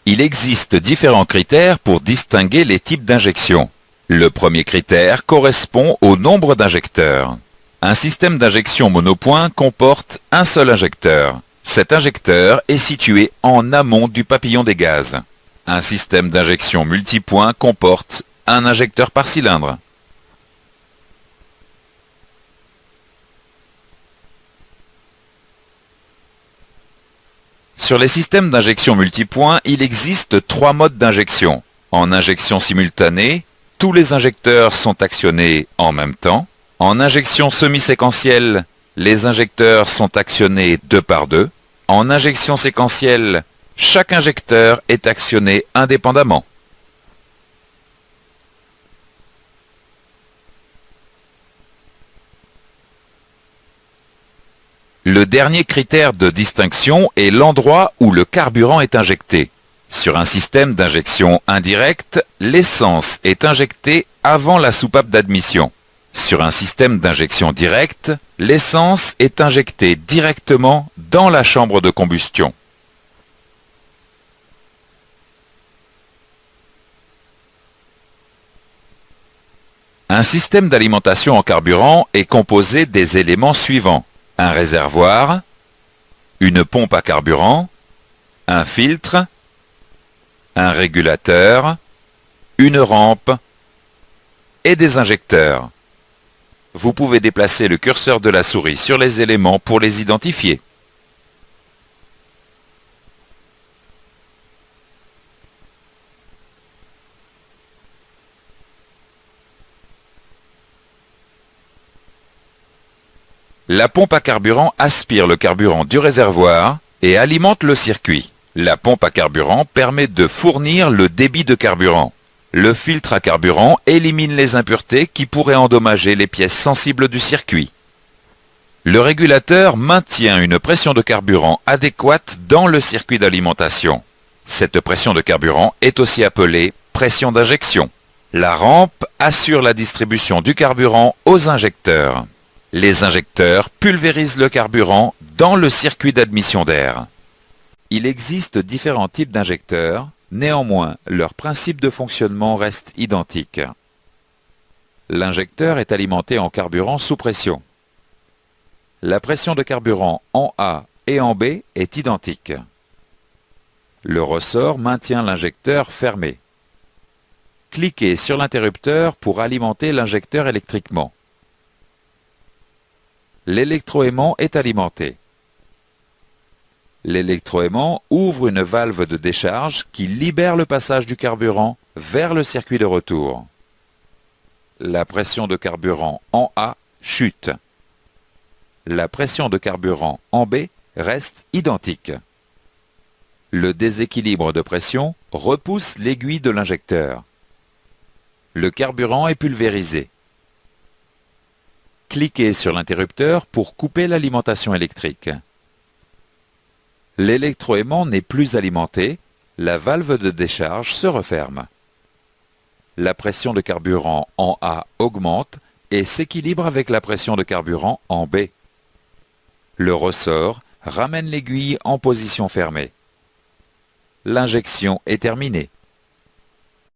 Il existe différents critères pour distinguer les types d'injection. Le premier critère correspond au nombre d'injecteurs. Un système d'injection monopoint comporte un seul injecteur. Cet injecteur est situé en amont du papillon des gaz. Un système d'injection multipoint comporte un injecteur par cylindre. Sur les systèmes d'injection multipoint, il existe 3 modes d'injection. En injection simultanée, tous les injecteurs sont actionnés en même temps. En injection semi-séquentielle, les injecteurs sont actionnés 2 par 2. En injection séquentielle, chaque injecteur est actionné indépendamment. Le dernier critère de distinction est l'endroit où le carburant est injecté. Sur un système d'injection indirecte, l'essence est injectée avant la soupape d'admission. Sur un système d'injection directe, l'essence est injectée directement dans la chambre de combustion. Un système d'alimentation en carburant est composé des éléments suivants: un réservoir, une pompe à carburant, un filtre, un régulateur, une rampe et des injecteurs. Vous pouvez déplacer le curseur de la souris sur les éléments pour les identifier. La pompe à carburant aspire le carburant du réservoir et alimente le circuit. La pompe à carburant permet de fournir le débit de carburant. Le filtre à carburant élimine les impuretés qui pourraient endommager les pièces sensibles du circuit. Le régulateur maintient une pression de carburant adéquate dans le circuit d'alimentation. Cette pression de carburant est aussi appelée pression d'injection. La rampe assure la distribution du carburant aux injecteurs. Les injecteurs pulvérisent le carburant dans le circuit d'admission d'air. Il existe différents types d'injecteurs, néanmoins, leur principe de fonctionnement reste identique. L'injecteur est alimenté en carburant sous pression. La pression de carburant en A et en B est identique. Le ressort maintient l'injecteur fermé. Cliquez sur l'interrupteur pour alimenter l'injecteur électriquement. L'électroaimant est alimenté. L'électroaimant ouvre une valve de décharge qui libère le passage du carburant vers le circuit de retour. La pression de carburant en A chute. La pression de carburant en B reste identique. Le déséquilibre de pression repousse l'aiguille de l'injecteur. Le carburant est pulvérisé. Cliquez sur l'interrupteur pour couper l'alimentation électrique. L'électroaimant n'est plus alimenté, la valve de décharge se referme. La pression de carburant en A augmente et s'équilibre avec la pression de carburant en B. Le ressort ramène l'aiguille en position fermée. L'injection est terminée.